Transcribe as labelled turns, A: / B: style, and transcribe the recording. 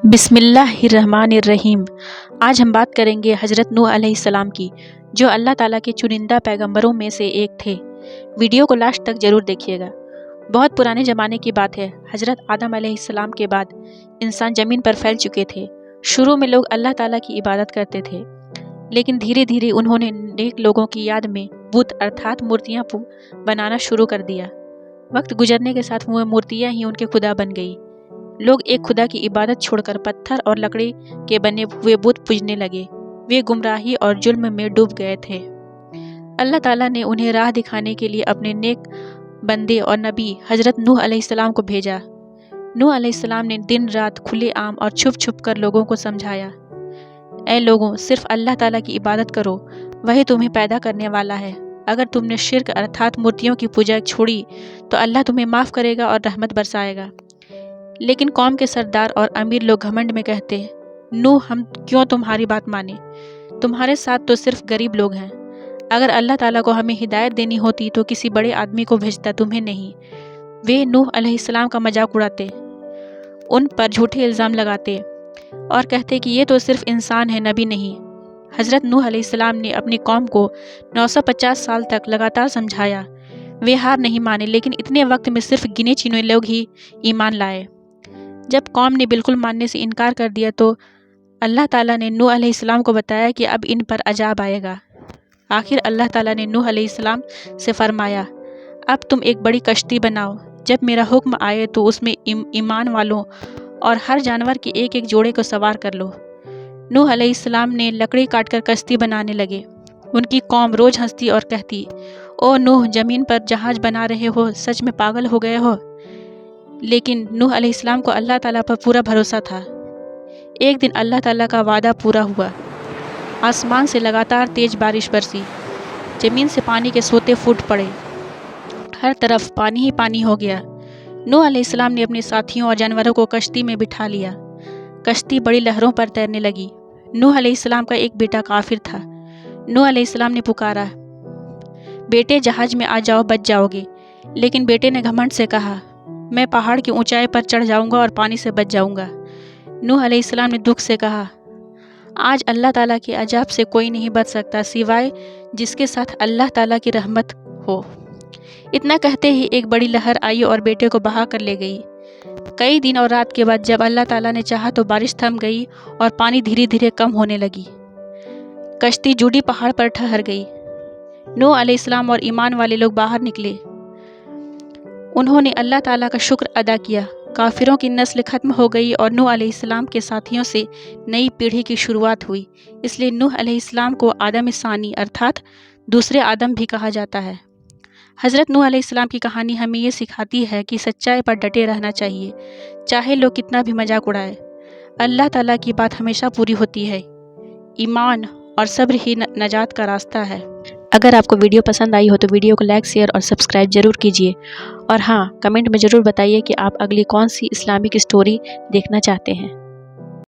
A: بسم اللہ الرحمن الرحیم۔ آج ہم بات کریں گے حضرت نوح علیہ السلام کی، جو اللہ تعالیٰ کے چنندہ پیغمبروں میں سے ایک تھے۔ ویڈیو کو لاسٹ تک ضرور دیکھیے گا۔ بہت پرانے زمانے کی بات ہے۔ حضرت آدم علیہ السلام کے بعد انسان زمین پر پھیل چکے تھے۔ شروع میں لوگ اللہ تعالیٰ کی عبادت کرتے تھے، لیکن دھیرے دھیرے انہوں نے نیک لوگوں کی یاد میں بت ارتھات مورتیاں بنانا شروع کر دیا۔ وقت گزرنے کے ساتھ وہ مورتیاں ہی ان کے خدا بن گئی۔ لوگ ایک خدا کی عبادت چھوڑ کر پتھر اور لکڑی کے بنے ہوئے بت پوجنے لگے۔ وہ گمراہی اور ظلم میں ڈوب گئے تھے۔ اللہ تعالیٰ نے انہیں راہ دکھانے کے لیے اپنے نیک بندے اور نبی حضرت نوح علیہ السلام کو بھیجا۔ نوح علیہ السلام نے دن رات کھلے عام اور چھپ چھپ کر لوگوں کو سمجھایا، اے لوگوں، صرف اللہ تعالیٰ کی عبادت کرو، وہی تمہیں پیدا کرنے والا ہے۔ اگر تم نے شرک ارتھات مورتیوں کی پوجا چھوڑی تو اللہ تمہیں معاف کرے گا اور رحمت برسائے گا۔ لیکن قوم کے سردار اور امیر لوگ گھمنڈ میں کہتے، نوح، ہم کیوں تمہاری بات مانیں؟ تمہارے ساتھ تو صرف غریب لوگ ہیں۔ اگر اللہ تعالیٰ کو ہمیں ہدایت دینی ہوتی تو کسی بڑے آدمی کو بھیجتا، تمہیں نہیں۔ وہ نوح علیہ السلام کا مذاق اڑاتے، ان پر جھوٹے الزام لگاتے اور کہتے کہ یہ تو صرف انسان ہے، نبی نہیں۔ حضرت نوح علیہ السلام نے اپنی قوم کو 950 سال تک لگاتار سمجھایا۔ وہ ہار نہیں مانے، لیکن اتنے وقت میں صرف گنے چنے لوگ ہی ایمان لائے۔ جب قوم نے بالکل ماننے سے انکار کر دیا تو اللہ تعالیٰ نے نوح علیہ السلام کو بتایا کہ اب ان پر عذاب آئے گا۔ آخر اللہ تعالیٰ نے نوح علیہ السلام سے فرمایا، اب تم ایک بڑی کشتی بناؤ، جب میرا حکم آئے تو اس میں ایمان والوں اور ہر جانور کے ایک ایک جوڑے کو سوار کر لو۔ نوح علیہ السلام نے لکڑی کاٹ کر کشتی بنانے لگے۔ ان کی قوم روز ہنستی اور کہتی، او نوح، زمین پر جہاز بنا رہے ہو، سچ میں پاگل ہو گئے ہو؟ لیکن نوح علیہ السلام کو اللہ تعالیٰ پر پورا بھروسہ تھا۔ ایک دن اللہ تعالیٰ کا وعدہ پورا ہوا۔ آسمان سے لگاتار تیز بارش برسی، زمین سے پانی کے سوتے پھوٹ پڑے، ہر طرف پانی ہی پانی ہو گیا۔ نوح علیہ السلام نے اپنے ساتھیوں اور جانوروں کو کشتی میں بٹھا لیا۔ کشتی بڑی لہروں پر تیرنے لگی۔ نوح علیہ السلام کا ایک بیٹا کافر تھا۔ نوح علیہ السلام نے پکارا، بیٹے، جہاز میں آ جاؤ، بچ جاؤ گے۔ لیکن بیٹے نے گھمنڈ سے کہا، میں پہاڑ کی اونچائی پر چڑھ جاؤں گا اور پانی سے بچ جاؤں گا۔ نوح علیہ السلام نے دکھ سے کہا، آج اللہ تعالیٰ کے عذاب سے کوئی نہیں بچ سکتا سوائے جس کے ساتھ اللہ تعالیٰ کی رحمت ہو۔ اتنا کہتے ہی ایک بڑی لہر آئی اور بیٹے کو بہا کر لے گئی۔ کئی دن اور رات کے بعد جب اللہ تعالیٰ نے چاہا تو بارش تھم گئی اور پانی دھیرے دھیرے کم ہونے لگی۔ کشتی جوڈی پہاڑ پر ٹھہر گئی۔ نوح علیہ السلام اور ایمان والے لوگ باہر نکلے۔ انہوں نے اللہ تعالیٰ کا شکر ادا کیا۔ کافروں کی نسل ختم ہو گئی اور نوح علیہ السلام کے ساتھیوں سے نئی پیڑھی کی شروعات ہوئی۔ اس لیے نوح علیہ السلام کو آدم ثانی ارتھات دوسرے آدم بھی کہا جاتا ہے۔ حضرت نوح علیہ السلام کی کہانی ہمیں یہ سکھاتی ہے کہ سچائی پر ڈٹے رہنا چاہیے، چاہے لوگ کتنا بھی مذاق اڑائے۔ اللہ تعالیٰ کی بات ہمیشہ پوری ہوتی ہے۔ ایمان اور صبر ہی نجات کا راستہ ہے۔ اگر آپ کو ویڈیو پسند آئی ہو تو ویڈیو کو لائک، شیئر اور سبسکرائب ضرور کیجیے، اور ہاں، کمنٹ میں ضرور بتائیے کہ آپ اگلی کون سی اسلامک اسٹوری دیکھنا چاہتے ہیں۔